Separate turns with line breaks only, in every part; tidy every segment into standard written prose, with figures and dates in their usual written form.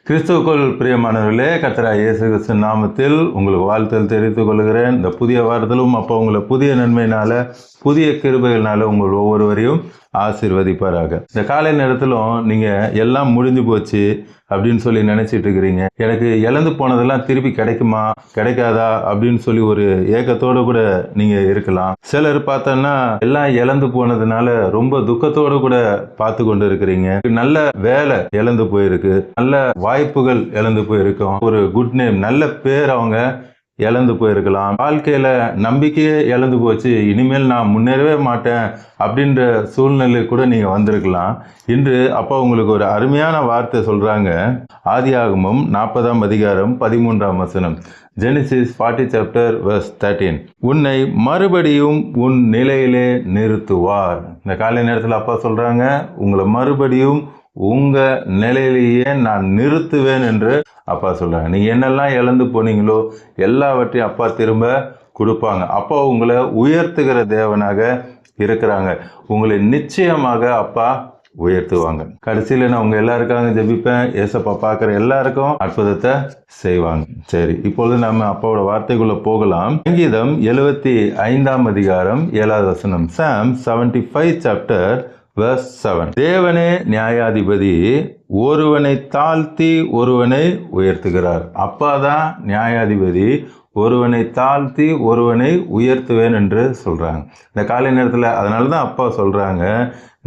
கிறிஸ்துவுக்குள் பிரியமானவர்களே, கர்த்தராகிய இயேசு கிறிஸ்து நாமத்தில் உங்களுக்கு வாழ்த்தல் தெரிவித்துக் கொள்கிறேன். இந்த புதிய வாரத்திலும் அப்போ உங்களை புதிய நன்மையினால, புதிய கிருபைகள்னால உங்கள் ஒவ்வொருவரையும் ஆசீர்வதிப்பாராக. இந்த காலை நேரத்திலும் நீங்க எல்லாம் முடிஞ்சு போச்சு அப்படின்னு சொல்லி நினைச்சிட்டு இருக்கிறீங்க. எனக்கு இழந்து போனதெல்லாம் திருப்பி கிடைக்குமா கிடைக்காதா அப்படின்னு சொல்லி ஒரு ஏக்கத்தோடு கூட நீங்க இருக்கலாம். சிலர் பார்த்தோன்னா எல்லாம் இழந்து போனதுனால ரொம்ப துக்கத்தோடு கூட பார்த்து கொண்டு இருக்கிறீங்க. நல்ல வேலை இழந்து போயிருக்கு, நல்ல வாய்ப்புகள் இழந்து போயிருக்கும், ஒரு குட் நேம் நல்ல பேர் அவங்க இழந்து போயிருக்கலாம், வாழ்க்கையில நம்பிக்கையே இழந்து போச்சு, இனிமேல் நான் முன்னேறவே மாட்டேன் அப்படின்ற சூழ்நிலை கூட நீங்க வந்திருக்கலாம். இன்று அப்பா உங்களுக்கு ஒரு அருமையான வார்த்தை சொல்றாங்க. ஆதியாகமம் 40ஆம் அதிகாரம் 13ஆம் வசனம். Genesis 40 chapter verse 13. உன்னை மறுபடியும் உன் நிலையிலே நிறுத்துவார். இந்த காலை நேரத்தில் அப்பா சொல்றாங்க, உங்களை மறுபடியும் உங்க நிலையிலேயே நான் நிறுத்துவேன் என்று அப்பா சொல்றாங்க. நீங்க என்னெல்லாம் இழந்து போனீங்களோ எல்லாவற்றையும் அப்பா திரும்ப கொடுப்பாங்க. அப்பா உங்களை உயர்த்துகிற தேவனாக இருக்கிறாங்க. உங்களை நிச்சயமாக அப்பா உயர்த்துவாங்க. கடைசியில நான் உங்க எல்லாருக்காக ஜெபிப்பேன். ஏசப்பா பார்க்குற எல்லாருக்கும் அற்புதத்தை செய்வாங்க. சரி, இப்பொழுது நம்ம அப்பாவோட வார்த்தைக்குள்ள போகலாம். சங்கீதம் 75ஆம் அதிகாரம் 7வது வசனம். சாம் 75 சாப்டர் verse 7. தேவனே நியாயாதிபதி, ஒருவனை தாழ்த்தி ஒருவனை உயர்த்துகிறார். அப்பாதான் நியாயாதிபதி, ஒருவனை தாழ்த்தி ஒருவனை உயர்த்துவேன் என்று சொல்றாங்க. இந்த காலை நேரத்தில் அதனால தான் அப்பா சொல்றாங்க,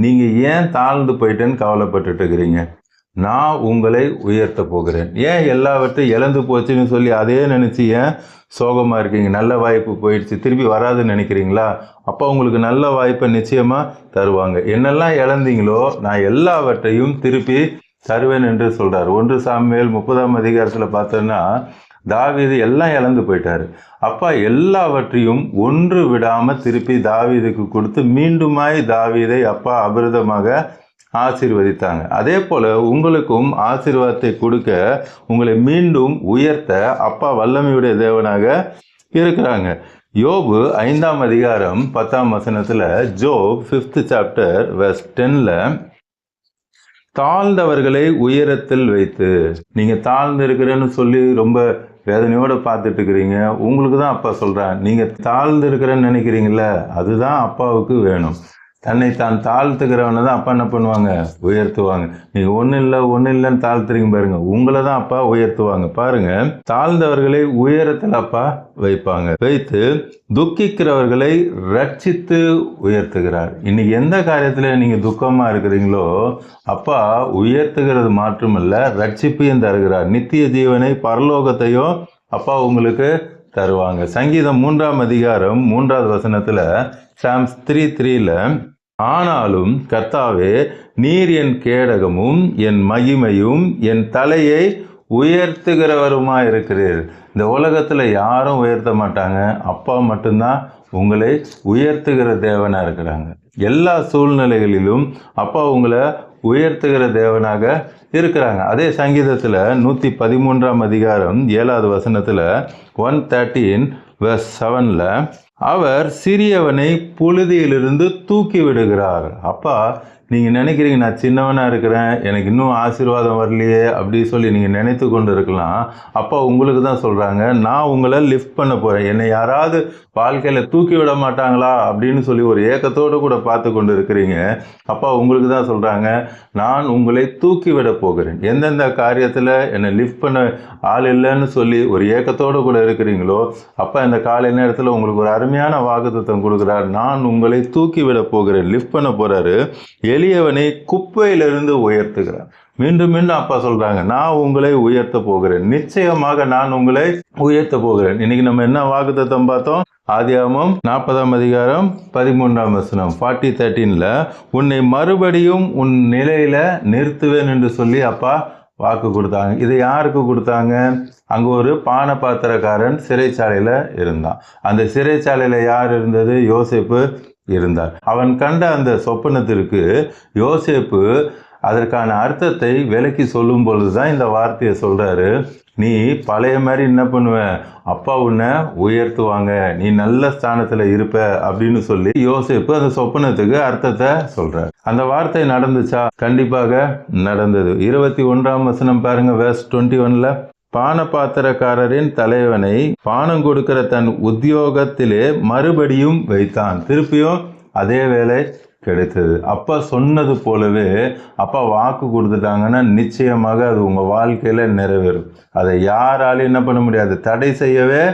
நீங்க ஏன் தாழ்ந்து போயிட்டேன்னு கவலைப்பட்டுட்டு இருக்கிறீங்க, நான் உங்களை உயர்த்த போகிறேன். ஏன் எல்லாவற்றையும் இழந்து போச்சுன்னு சொல்லி அதே நினைச்சு ஏன் சோகமா இருக்கீங்க? நல்ல வாய்ப்பு போயிடுச்சு திருப்பி வராதுன்னு நினைக்கிறீங்களா? அப்பா உங்களுக்கு நல்ல வாய்ப்பை நிச்சயமா தருவாங்க. என்னெல்லாம் இழந்தீங்களோ நான் எல்லாவற்றையும் திருப்பி தருவேன் என்று சொல்றாரு. 1 சாமுவேல் 30ஆம் அதிகாரத்தில் பார்த்தோன்னா தாவீது எல்லாம் இழந்து போயிட்டாரு. அப்பா எல்லாவற்றையும் ஒன்று விடாம திருப்பி தாவீதுக்கு கொடுத்து மீண்டுமாய் தாவீதை அப்பா அபிரதமாக ஆசீர்வதித்தாங்க. அதே போல உங்களுக்கும் ஆசீர்வாதத்தை கொடுக்க, உங்களை மீண்டும் உயர்த்த அப்பா வல்லமையுடைய தேவனாக இருக்கிறாங்க. யோபு 5ஆம் அதிகாரம் 10ஆம் வசனத்துல, ஜோப் 5th சாப்டர் verse 10ல, தாழ்ந்தவர்களை உயரத்தில் வைத்து, நீங்க தாழ்ந்து இருக்கிறேன்னு சொல்லி ரொம்ப வேதனையோட பார்த்துட்டு இருக்கிறீங்க. உங்களுக்கு தான் அப்பா சொல்றான், நீங்க தாழ்ந்து இருக்கிறேன்னு நினைக்கிறீங்களே, அதுதான் அப்பாவுக்கு வேணும். தன்னை தான் தாழ்த்துக்கிறவனை தான் அப்பா என்ன பண்ணுவாங்க? உயர்த்துவாங்க. நீங்க ஒன்றும் இல்லைன்னு தாழ்த்துறீங்க பாருங்க, உங்களை தான் அப்பா உயர்த்துவாங்க. பாருங்க, தாழ்ந்தவர்களை உயரத்தில் அப்பா வைப்பாங்க, வைத்து துக்கிக்கிறவர்களை ரட்சித்து உயர்த்துகிறார். இன்னைக்கு எந்த காரியத்துல நீங்க துக்கமா இருக்கிறீங்களோ அப்பா உயர்த்துகிறது மாற்றமல்ல, ரட்சிப்பையும் தருகிறார். நித்திய ஜீவனை பரலோகத்தையும் அப்பா உங்களுக்கு தருவாங்க. சங்கீதம் 3ஆம் அதிகாரம் 3வது வசனத்துல, சாம்ஸ் 3:3ல, ஆனாலும் கர்த்தாவே நீர் என் கேடகமும் என் மகிமையும் என் தலையை உயர்த்துகிறவருமா இருக்கிறீர். இந்த உலகத்துல யாரும் உயர்த்த மாட்டாங்க, அப்பா மட்டும்தான் உங்களை உயர்த்துகிற தேவனா இருக்கிறாங்க. எல்லா சூழ்நிலைகளிலும் அப்பா உங்களை உயர்த்துகிற தேவனாக இருக்கிறாங்க. அதே சங்கீதத்துல 113ஆம் அதிகாரம் 7வது வசனத்துல 113 verse 7ல, அவர் சிறியவனை புழுதியிலிருந்து தூக்கி விடுகிறார். அப்பா நீங்க நினைக்கிறீங்க நான் சின்னவனா இருக்கிறேன், எனக்கு இன்னும் ஆசீர்வாதம் வரலையே அப்படி சொல்லி நீங்க நினைத்து கொண்டு இருக்கலாம். அப்பா உங்களுக்கு தான் சொல்றாங்க, நான் உங்களை லிஃப்ட் பண்ண போறேன். என்னை யாராவது வாழ்க்கையில தூக்கி விட மாட்டாங்களா அப்படின்னு சொல்லி ஒரு ஏக்கத்தோடு கூட பார்த்து கொண்டு இருக்கிறீங்க. அப்பா உங்களுக்கு தான் சொல்றாங்க, நான் உங்களை தூக்கி விட போகிறேன். எந்தெந்த காரியத்துல என்னை லிஃப்ட் பண்ண ஆள் இல்லைன்னு சொல்லி ஒரு ஏக்கத்தோடு கூட இருக்கிறீங்களோ, அப்பா இந்த காலை நேரத்தில் உங்களுக்கு ஒரு அருமையான வாக்குத்தத்தம் கொடுக்கிறார். நான் உங்களை தூக்கி விட போகிறேன், லிஃப்ட் பண்ண போறாரு. எளியவனை குப்பையிலிருந்து உயர்த்துகிறார். மீண்டும் மீண்டும் அப்பா சொல்றாங்க, நான் உங்களை உயர்த்த போகிறேன், நிச்சயமாக நான் உங்களை உயர்த்த போகிறேன். இன்னைக்கு நம்ம என்ன வாக்குத்தத்தம் பார்த்தோம்? ஆதியாகமம் 40ஆம் அதிகாரம் 13ஆம் வசனம் 40:13ல, உன்னை மறுபடியும் உன் நிலையில நிறுத்துவேன் என்று சொல்லி அப்பா வாக்கு கொடுத்தாங்க. இதை யாருக்கு கொடுத்தாங்க? அங்க ஒரு பான பாத்திரக்காரன் சிறைச்சாலையில இருந்தான். அந்த சிறைச்சாலையில யார் இருந்தது? யோசேப்பு இருந்தார். அவன் கண்ட அந்த சொப்பனத்திற்கு யோசேப்பு அதற்கான அர்த்தத்தை விளக்கி சொல்லும் பொழுது தான் இந்த வார்த்தையை சொல்கிறாரு. நீ பழைய மாதிரி என்ன பண்ணுவ, அப்பா உன்னை உயர்த்துவாங்க, நீ நல்ல ஸ்தானத்தில் இருப்ப அப்படின்னு சொல்லி யோசேப்பு அந்த சொப்பனத்துக்கு அர்த்தத்தை சொல்கிறார். அந்த வார்த்தை நடந்துச்சா? கண்டிப்பாக நடந்தது. 21ஆம் வசனம் பாருங்க, verse 21ல, பானபாத்திரக்காரரின் தலைவனை பானம் கொடுக்கிற தன் உத்தியோகத்திலே மறுபடியும் வைத்தான். திருப்பியும் அதே வேலை கிடைத்தது. அப்பா சொன்னது போலவே அப்பா வாக்கு கொடுத்துட்டாங்கன்னா நிச்சயமாக அது உங்கள் வாழ்க்கையில் நிறைவேறும். அதை யாராலும் என்ன பண்ண முடியாது, தடை செய்யவே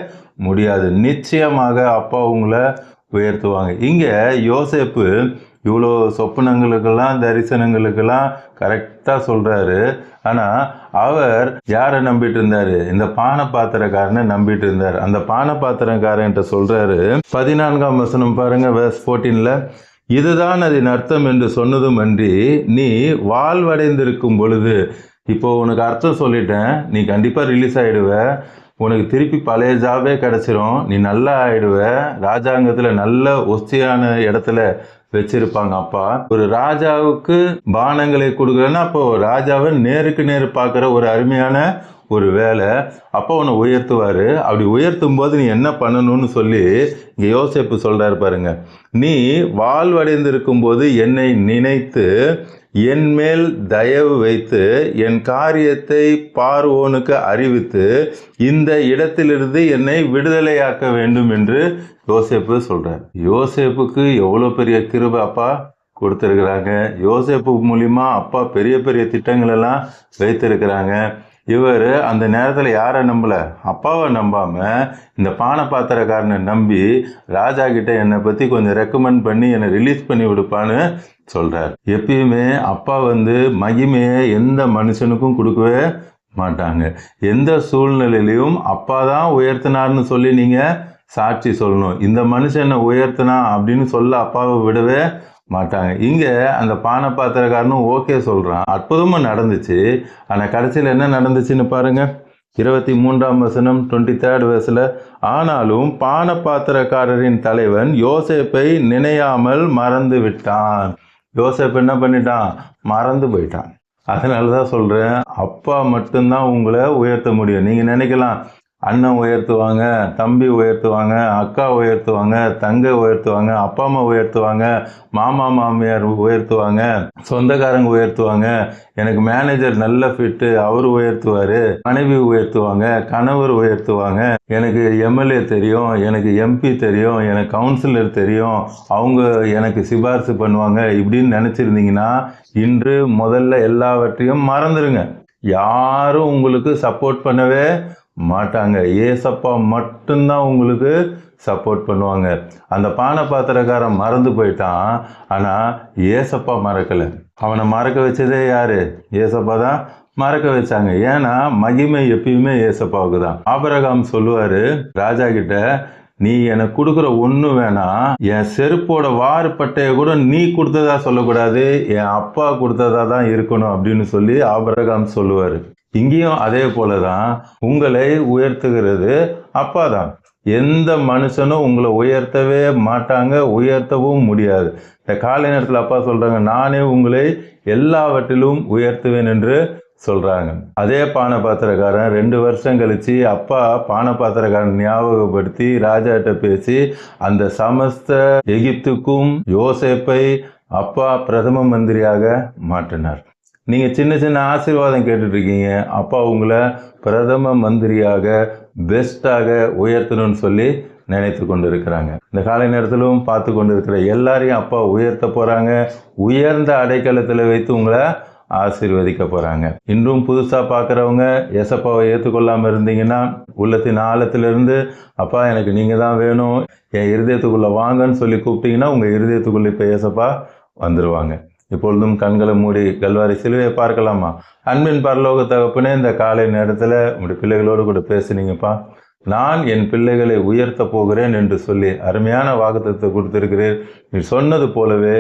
முடியாது. நிச்சயமாக அப்பா உங்களை உயர்த்துவாங்க. இங்கே யோசேப்பு இவ்வளோ சொப்பனங்களுக்கெல்லாம் தரிசனங்களுக்கெல்லாம் கரெக்டாக சொல்கிறாரு. ஆனால் அவர் யாரை நம்பிட்டு இருந்தார்? இந்த பானபாத்திரக்காரனை நம்பிட்டு இருந்தார். அந்த பானபாத்திரக்காரன்ட்ட சொல்கிறாரு, 14ஆம் வசனம் பாருங்க, verse 14ல, இதுதான் அதன் அர்த்தம் என்று சொன்னதும் அன்றி நீ வாழ்வடைந்திருக்கும் பொழுது, இப்போ உனக்கு அர்த்தம் சொல்லிட்டேன், நீ கண்டிப்பாக ரிலீஸ் ஆகிடுவ, உனக்கு திருப்பி பழைய ஜாபே கிடச்சிரும், நீ நல்லா ஆயிடுவ, ராஜாங்கத்தில் நல்ல ஒஸ்தியான இடத்துல வச்சிருப்பாங்க அப்பா. ஒரு ராஜாவுக்கு பானங்களை கொடுக்குறேன்னா அப்போ ராஜாவை நேருக்கு நேரு பார்க்குற ஒரு அருமையான ஒரு வேலை. அப்போ உன்னை உயர்த்துவார். அப்படி உயர்த்தும் போது நீ என்ன பண்ணணும்னு சொல்லி இங்கே யோசேப்பு சொல்கிறாரு பாருங்க. நீ வாழ்வடைந்திருக்கும் போது என்னை நினைத்து என் மேல் தயவு வைத்து என் காரியத்தை பார்வோனுக்கு அறிவித்து இந்த இடத்திலிருந்து என்னை விடுதலையாக்க வேண்டும் என்று யோசேப்பு சொல்கிறார். யோசேப்புக்கு எவ்வளோ பெரிய கிருபை அப்பா கொடுத்துருக்குறாங்க. யோசேப்பு மூலிமா அப்பா பெரிய பெரிய திட்டங்கள் எல்லாம் வைத்திருக்கிறாங்க. இவர் அந்த நேரத்தில் யாரை நம்பலை, அப்பாவை நம்பாமல் இந்த பானபாத்திரக்காரனை நம்பி ராஜா கிட்ட என்னை பற்றி கொஞ்சம் ரெக்கமெண்ட் பண்ணி என்னை ரிலீஸ் பண்ணி விடுப்பான்னு சொல்கிறார். எப்பயுமே அப்பா மகிமையை எந்த மனுஷனுக்கும் கொடுக்கவே மாட்டாங்க. எந்த சூழ்நிலையிலையும் அப்பா தான் உயர்த்தினார்னு சொல்லி நீங்கள் சாட்சி சொல்லணும். இந்த மனுஷனை உயர்த்தினா அப்படின்னு சொல்ல அப்பாவை விடவே மாட்டாங்க. இங்கே அந்த பானபாத்திரக்காரனும் ஓகே சொல்கிறான். அற்புதமாக நடந்துச்சு. ஆனால் கடைசியில் என்ன நடந்துச்சுன்னு பாருங்க, 23ஆம் வசனம் 23rd verseல, ஆனாலும் பானபாத்திரக்காரரின் தலைவன் யோசேப்பை நினையாமல் மறந்து விட்டான். யோசேப்பு என்ன பண்ணிட்டான்? மறந்து போயிட்டான். அதனால தான் சொல்கிறேன், அப்பா மட்டும்தான் உங்களை உயர்த்த முடியும். நீங்கள் நினைக்கலாம் அண்ணன் உயர்த்துவாங்க, தம்பி உயர்த்துவாங்க, அக்கா உயர்த்துவாங்க, தங்கை உயர்த்துவாங்க, அப்பா அம்மா உயர்த்துவாங்க, மாமா மாமியார் உயர்த்துவாங்க, சொந்தக்காரங்க உயர்த்துவாங்க, எனக்கு மேனேஜர் நல்ல ஃபிட்டு அவர் உயர்த்துவார், மனைவி உயர்த்துவாங்க, கணவர் உயர்த்துவாங்க, எனக்கு எம்எல்ஏ தெரியும், எனக்கு எம்பி தெரியும், எனக்கு கவுன்சிலர் தெரியும், அவங்க எனக்கு சிபாரிசு பண்ணுவாங்க இப்படின்னு நினச்சிருந்தீங்கன்னா இன்று முதல்ல எல்லாவற்றையும் மறந்துடுங்க. யாரும் உங்களுக்கு சப்போர்ட் பண்ணவே மாட்டாங்க. ஏசப்பா மட்டும்தான் உங்களுக்கு சப்போர்ட் பண்ணுவாங்க. அந்த பானபாத்திரக்காரன் மறந்து போயிட்டான். ஆனால் ஏசப்பா மறக்கலை. அவனை மறக்க வச்சதே யாரு? ஏசப்பா தான் மறக்க வச்சாங்க. ஏன்னா மகிமை எப்பயுமே ஏசப்பாவுக்கு தான். ஆபிரகாம் சொல்லுவார் ராஜா கிட்ட, நீ எனக்கு கொடுக்குற ஒன்று வேணாம், என் செருப்போட வாறுப்பட்டையை கூட நீ கொடுத்ததா சொல்லக்கூடாது, என் அப்பா கொடுத்ததா தான் இருக்கணும் அப்படின்னு சொல்லி ஆபிரகாம் சொல்லுவார். இங்கேயும் அதே போல தான் உங்களை உயர்த்துகிறது அப்பா தான். எந்த மனுஷனும் உங்களை உயர்த்தவே மாட்டாங்க, உயர்த்தவும் முடியாது. இந்த காலை நேரத்தில் அப்பா சொல்கிறாங்க, நானே உங்களை எல்லாவற்றிலும் உயர்த்துவேன் என்று சொல்கிறாங்க. அதே பானபாத்திரக்காரன் 2 வருஷம் கழித்து அப்பா பானபாத்திரக்காரன் ஞாபகப்படுத்தி ராஜாட்ட பேசி அந்த சமஸ்த எகிப்துக்கும் யோசேப்பை அப்பா பிரதம மந்திரியாக மாற்றினார். நீங்கள் சின்ன சின்ன ஆசீர்வாதம் கேட்டுட்ருக்கீங்க, அப்பா உங்களை பிரதம மந்திரியாக பெஸ்ட்டாக உயர்த்தணும்னு சொல்லி நினைத்து கொண்டு இருக்கிறாங்க. இந்த காலை நேரத்திலும் பார்த்து கொண்டு இருக்கிற எல்லாரையும் அப்பா உயர்த்த போகிறாங்க. உயர்ந்த அடைக்கலத்தில் வைத்து உங்களை ஆசீர்வதிக்க போகிறாங்க. இன்றும் புதுசாக பார்க்குறவங்க ஏசப்பாவை ஏற்றுக்கொள்ளாமல் இருந்தீங்கன்னா உள்ளத்தின் ஆழத்திலிருந்து அப்பா எனக்கு நீங்கள் தான் வேணும், என் இருதயத்துக்குள்ளே வாங்கன்னு சொல்லி கூப்பிட்டீங்கன்னா உங்கள் இருதயத்துக்குள்ளே இப்போ ஏசப்பா வந்துடுவாங்க. இப்பொழுதும் கண்களை மூடி கல்வாரி சிலுவையை பார்க்கலாமா? அன்பின் பரலோக தகப்பனே, இந்த காலை நேரத்தில் உங்களுடைய பிள்ளைகளோடு கூட பேசுனீங்கப்பா. நான் என் பிள்ளைகளை உயர்த்த போகிறேன் என்று சொல்லி அருமையான வாக்குத்தத்தத்தை கொடுத்திருக்கிறீர். நீர் சொன்னது போலவே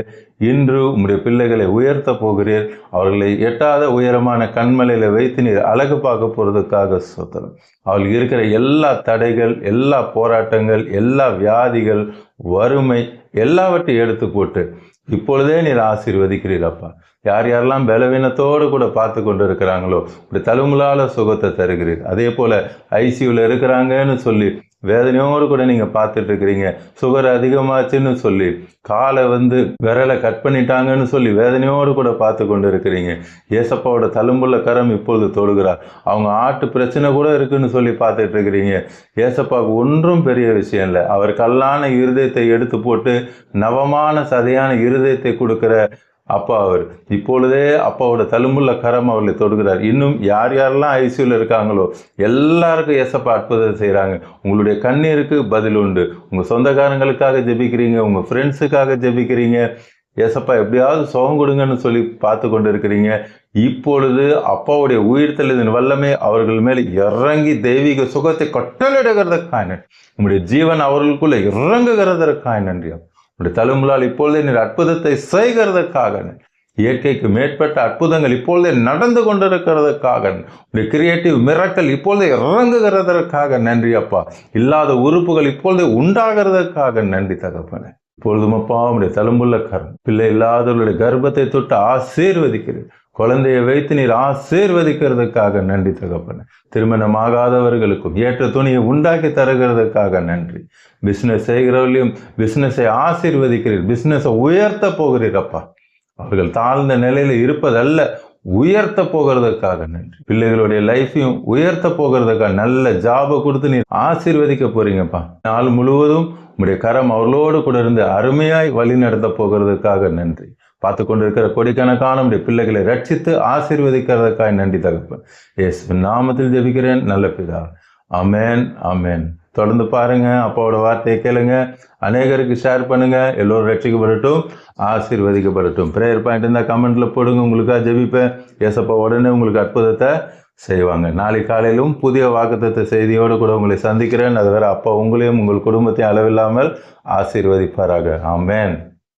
இன்று உம்முடைய பிள்ளைகளை உயர்த்த போகிறீர். அவர்களை எட்டாத உயரமான கண்மலையில் வைத்து நீர் அழகு பார்க்க போகிறதுக்காக சொத்தரும். அவர்களுக்கு இருக்கிற எல்லா தடைகள், எல்லா போராட்டங்கள், எல்லா வியாதிகள், வறுமை எல்லாவற்றையும் எடுத்து போட்டு இப்பொழுதே நீர் ஆசீர்வதிக்கிறீரப்பா. யார் யாரெல்லாம் பலவீனத்தோடு கூட பார்த்து கொண்டு இருக்கிறாங்களோ இப்படி தழும்புலால சுகத்தை தருகிறீர். அதே போல் ஐசியூவில் இருக்கிறாங்கன்னு சொல்லி வேதனையோடு கூட நீங்கள் பார்த்துட்டு இருக்கிறீங்க. சுகர் அதிகமாச்சுன்னு சொல்லி காலை விரலை கட் பண்ணிட்டாங்கன்னு சொல்லி வேதனையோடு கூட பார்த்து கொண்டு இருக்கிறீங்க. ஏசப்பாவோட தழும்புள்ள கரம் இப்பொழுது தொடுகிறார். அவங்க ஆட்டு பிரச்சனை கூட இருக்குன்னு சொல்லி பார்த்துட்டு இருக்கிறீங்க. ஏசப்பாவுக்கு ஒன்றும் பெரிய விஷயம் இல்லை. அவர் கல்லான இருதயத்தை எடுத்து போட்டு நவமான சதையான இருதயத்தை கொடுக்கிற அப்பா அவர். இப்பொழுதே அப்பாவோட தழும்புள்ள கரம் அவர்களை தொடுகிறார். இன்னும் யார் யாரெல்லாம் ஐசியூவில் இருக்காங்களோ எல்லாருக்கும் ஏசப்பா அற்புதத்தை செய்கிறாங்க. உங்களுடைய கண்ணீருக்கு பதில் உண்டு. உங்கள் சொந்தக்காரங்களுக்காக ஜெபிக்கிறீங்க, உங்கள் ஃப்ரெண்ட்ஸுக்காக ஜெபிக்கிறீங்க. ஏசப்பா எப்படியாவது சுகம் கொடுங்கன்னு சொல்லி பார்த்து கொண்டு இருக்கிறீங்க. இப்பொழுது அப்பாவுடைய உயிர்த்தெழுதின் வல்லமே அவர்கள் மேல் இறங்கி தெய்வீக சுகத்தை கட்டளிடுகிறதற்காக நன்றி. உங்களுடைய ஜீவன் அவர்களுக்குள்ள இறங்குகிறதற்காக நன்றி. உங்களுடைய தழும்புலால் இப்பொழுதே நீர் அற்புதத்தை செய்கிறதற்காக, இயற்கைக்கு மேற்பட்ட அற்புதங்கள் இப்பொழுதே நடந்து கொண்டிருக்கிறதுக்காக, உங்களுடைய கிரியேட்டிவ் மிரக்கல் இப்பொழுதே இறங்குகிறதற்காக நன்றி அப்பா. இல்லாத உறுப்புகள் இப்பொழுதே உண்டாகிறதற்காக நன்றி தகப்பனே. இப்பொழுதும் அப்பா உங்களுடைய தழும்புள்ள கரம் பிள்ளை இல்லாதவர்களுடைய கர்ப்பத்தை தொட்டு ஆசீர்வதிக்கிறேன். குழந்தையை வைத்து நீர் ஆசீர்வதிக்கிறதுக்காக நன்றி தகப்பனே. திருமணம் ஆகாதவர்களுக்கும் ஏற்ற துணியை உண்டாக்கி தருகிறதுக்காக நன்றி. பிஸ்னஸ் செய்கிறவர்களையும் பிஸ்னஸை ஆசீர்வதிக்கிறீர். பிஸ்னஸை உயர்த்த போகிறீரப்பா. அவர்கள் தாழ்ந்த நிலையில் இருப்பதல்ல, உயர்த்த போகிறதுக்காக நன்றி. பிள்ளைகளுடைய லைஃப்பையும் உயர்த்த போகிறதுக்காக நல்ல ஜாபை கொடுத்து நீர் ஆசீர்வதிக்க போறீங்கப்பா. நாள் முழுவதும் உங்களுடைய கரம் அவர்களோடு கூட இருந்து அருமையாய் வழி நடத்த போகிறதுக்காக நன்றி. பார்த்து கொண்டிருக்கிற கோடிக்கணக்கான பிள்ளைகளை ரட்சித்து ஆசீர்வதிக்கிறதுக்காக நன்றி தகப்பன். இயேசு நாமத்தில் ஜெபிக்கிறேன் நல்ல பிதா. ஆமென் ஆமென். தொடர்ந்து பாருங்க, அப்பாவோட வார்த்தையை கேளுங்க, அநேகருக்கு ஷேர் பண்ணுங்க. எல்லோரும் ரட்சிக்கப்படட்டும், ஆசீர்வதிக்கப்படட்டும். ப்ரேயர் பாயிண்ட் இருந்தால் கமெண்ட்ல போடுங்க, உங்களுக்காக ஜெபிப்பேன். ஏசப்பா உடனே உங்களுக்கு அற்புதத்தை செய்வாங்க. நாளை காலையிலும் புதிய வாக்குத்தத்த செய்தியோடு கூட உங்களை சந்திக்கிறேன். அது வேற அப்பா உங்களையும் உங்கள் குடும்பத்தையும் அளவில்லாமல் ஆசீர்வதிப்பாராக. ஆமென்.